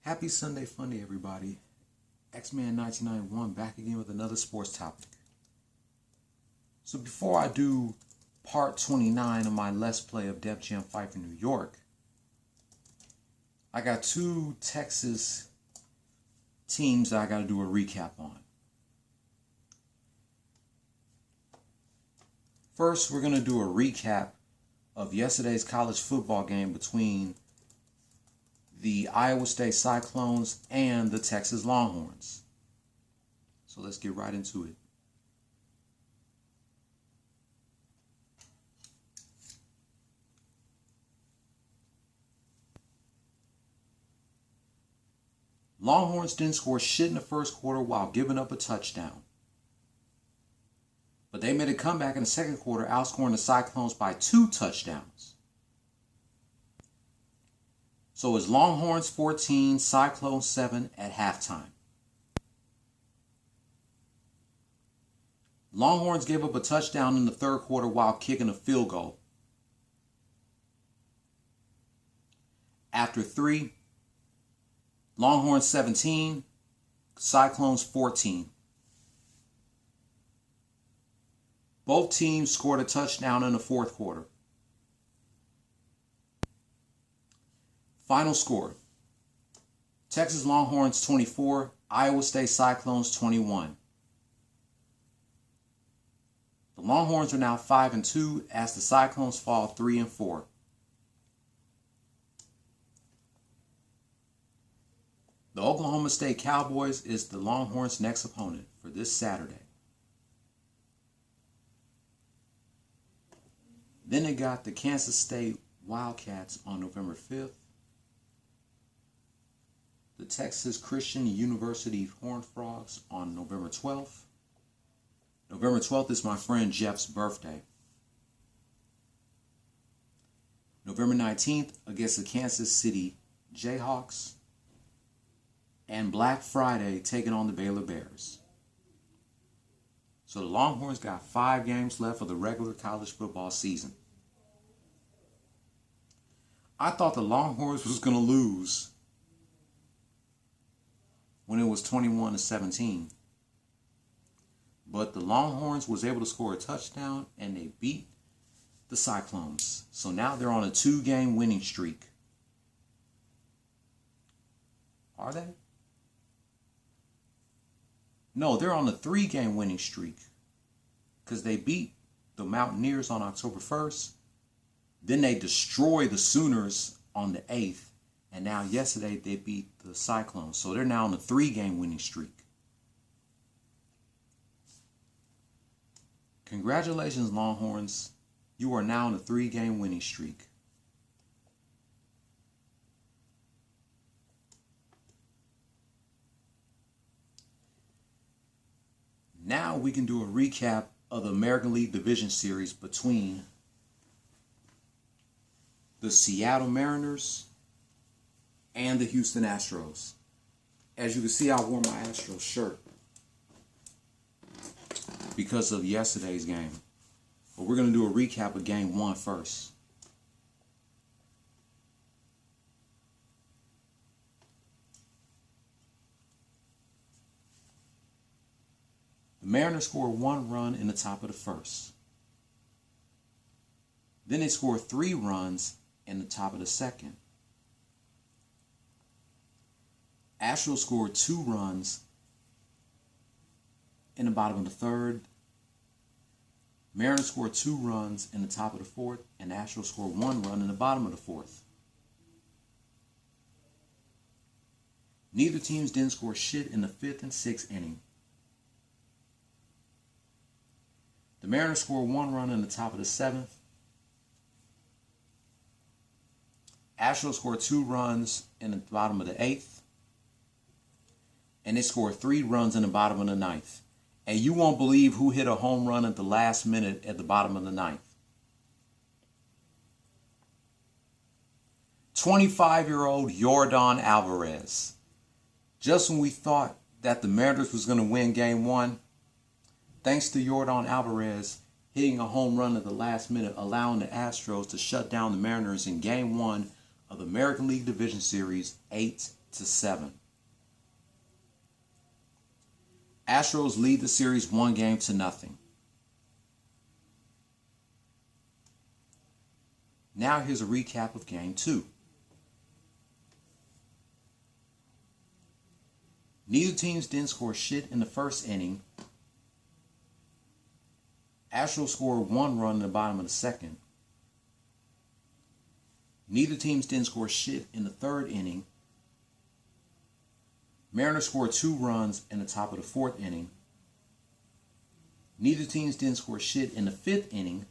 Happy Sunday Funday, everybody. X-Man 1991 back again with another sports topic. So before I do part 29 of my Let's Play of Def Jam Fight for New York, I got two Texas teams that I got to do a recap on. First, we're going to do a recap of yesterday's college football game between the Iowa State Cyclones and the Texas Longhorns. So let's get right into it. Longhorns didn't score shit in the first quarter while giving up a touchdown. But they made a comeback in the second quarter, outscoring the Cyclones by 2 touchdowns. So it's Longhorns 14, Cyclones 7 at halftime. Longhorns gave up a touchdown in the third quarter while kicking a field goal. After 3, Longhorns 17, Cyclones 14. Both teams scored a touchdown in the fourth quarter. Final score: Texas Longhorns 24, Iowa State Cyclones 21. The Longhorns are now 5-2 as the Cyclones fall 3-4. The Oklahoma State Cowboys is the Longhorns' next opponent for this Saturday. Then they got the Kansas State Wildcats on November 5th. The Texas Christian University Horned Frogs on November 12th. November 12th is my friend Jeff's birthday. November 19th against the Kansas City Jayhawks. And Black Friday taking on the Baylor Bears. So the Longhorns got 5 games left of the regular college football season. I thought the Longhorns was going to lose when it was 21-17. But the Longhorns was able to score a touchdown and they beat the Cyclones. So now they're on a 2-game winning streak. Are they? No, they're on a 3-game winning streak. Because they beat the Mountaineers on October 1st. Then they destroyed the Sooners on the 8th. And now yesterday they beat the Cyclones. So they're now on a 3-game winning streak. Congratulations, Longhorns. You are now on a 3-game winning streak. Now we can do a recap of the American League Division Series between the Seattle Mariners and the Houston Astros. As you can see, I wore my Astros shirt because of yesterday's game. But we're going to do a recap of Game 1 first. The Mariners scored 1 run in the top of the first. Then they scored 3 runs in the top of the second. Astros scored 2 runs in the bottom of the third. Mariners scored 2 runs in the top of the fourth, and Astros scored 1 run in the bottom of the fourth. Neither teams didn't score shit in the 5th and 6th inning. The Mariners scored 1 run in the top of the 7th. Astros scored 2 runs in the bottom of the 8th. And they scored 3 runs in the bottom of the 9th. And you won't believe who hit a home run at the last minute at the bottom of the 9th. 25-year-old Yordan Alvarez. Just when we thought that the Mariners was going to win Game 1, thanks to Yordan Alvarez hitting a home run at the last minute, allowing the Astros to shut down the Mariners in Game 1 of the American League Division Series 8-5. 7. Astros lead the series 1-0. Now here's a recap of Game 2. Neither teams didn't score shit in the first inning. Astros scored 1 run in the bottom of the second. Neither teams didn't score shit in the third inning. Mariners scored 2 runs in the top of the 4th inning. Neither teams didn't score shit in the 5th inning.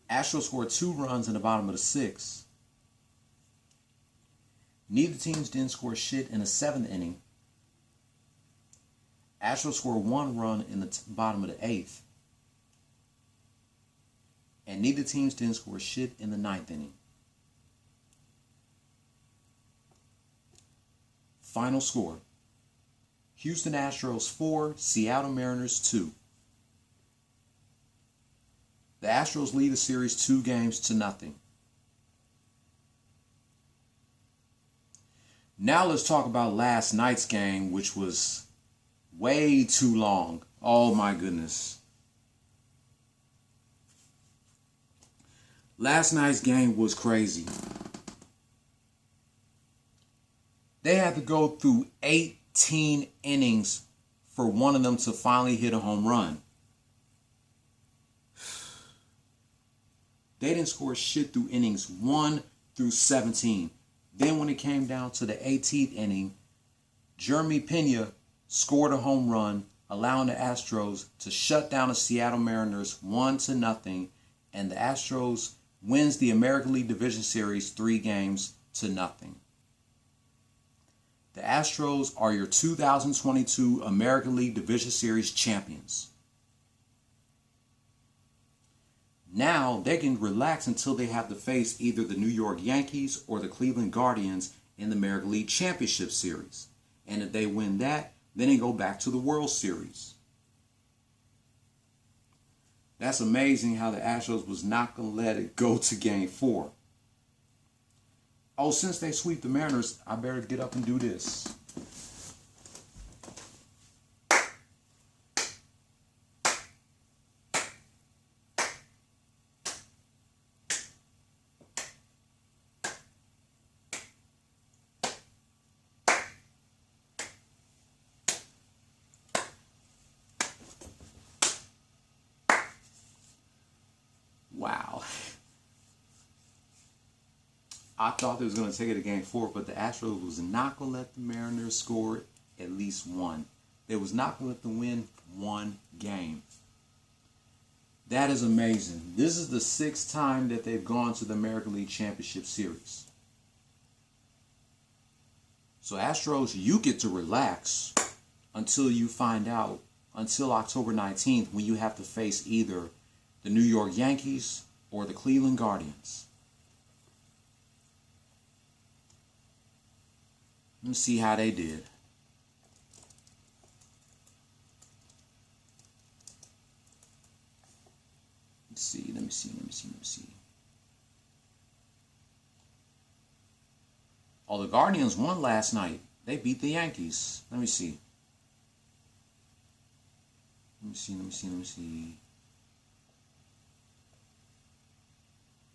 Astros scored 2 runs in the bottom of the 6th. Neither teams didn't score shit in the 7th inning. Astros scored 1 run in the bottom of the 8th. And neither teams didn't score shit in the 9th inning. Final score: Houston Astros 4, Seattle Mariners 2. The Astros lead the series 2-0. Now let's talk about last night's game, which was way too long. Oh my goodness. Last night's game was crazy. They had to go through 18 innings for one of them to finally hit a home run. They didn't score shit through innings 1 through 17. Then when it came down to the 18th inning, Jeremy Pena scored a home run, allowing the Astros to shut down the Seattle Mariners 1-0, and the Astros wins the American League Division Series 3-0. The Astros are your 2022 American League Division Series champions. Now they can relax until they have to face either the New York Yankees or the Cleveland Guardians in the American League Championship Series. And if they win that, then they go back to the World Series. That's amazing how the Astros was not going to let it go to Game 4. Oh, since they sweep the Mariners, I better get up and do this. Wow. I thought they was going to take it to Game 4, but the Astros was not going to let the Mariners score at least one. They was not going to let them win one game. That is amazing. This is the 6th time that they've gone to the American League Championship Series. So Astros, you get to relax until you find out, until October 19th, when you have to face either the New York Yankees or the Cleveland Guardians. Let's see how they did. Let me see. Oh, the Guardians won last night. They beat the Yankees. Let me see.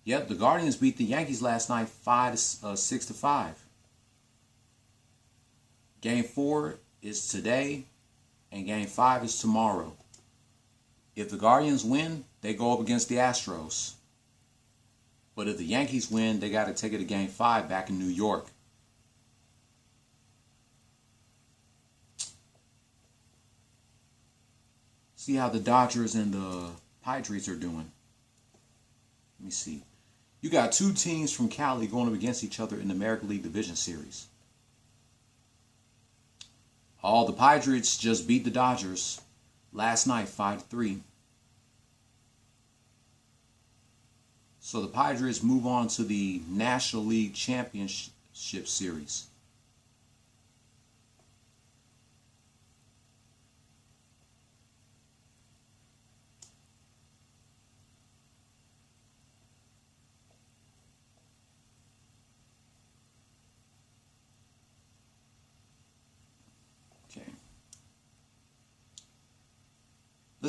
Yep, the Guardians beat the Yankees last night 6-5. Game 4 is today, and Game 5 is tomorrow. If the Guardians win, they go up against the Astros. But if the Yankees win, they got to take it to Game 5 back in New York. See how the Dodgers and the Padres are doing. Let me see. You got 2 teams from Cali going up against each other in the American League Division Series. Oh, the Padres just beat the Dodgers last night 5-3. So the Padres move on to the National League Championship Series.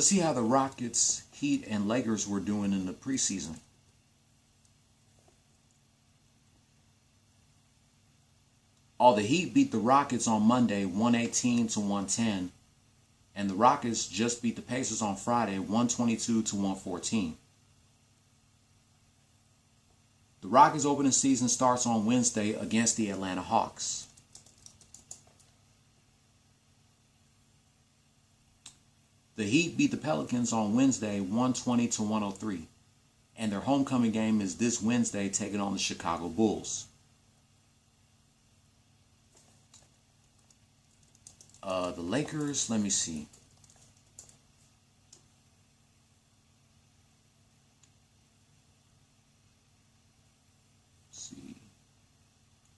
Let's see how the Rockets, Heat, and Lakers were doing in the preseason. Oh, the Heat beat the Rockets on Monday 118 to 110. And the Rockets just beat the Pacers on Friday 122 to 114. The Rockets opening season starts on Wednesday against the Atlanta Hawks. The Heat beat the Pelicans on Wednesday 120 to 103. And their homecoming game is this Wednesday taking on the Chicago Bulls. The Lakers, let me see.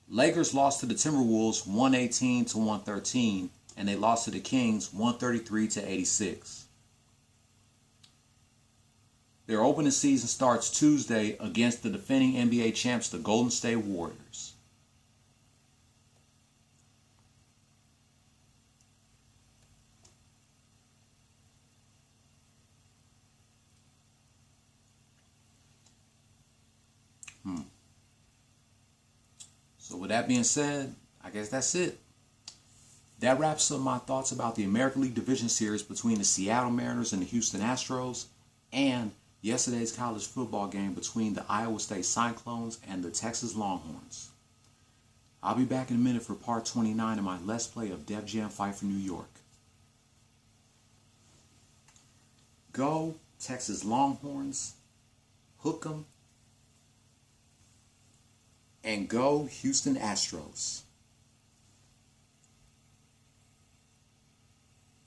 Lakers lost to the Timberwolves 118 to 113, and they lost to the Kings 133 to 86. Their opening season starts Tuesday against the defending NBA champs, the Golden State Warriors. So with that being said, I guess that's it. That wraps up my thoughts about the American League Division Series between the Seattle Mariners and the Houston Astros, and yesterday's college football game between the Iowa State Cyclones and the Texas Longhorns. I'll be back in a minute for part 29 of my Let's Play of Def Jam Fight for New York. Go Texas Longhorns, hook 'em, and go Houston Astros.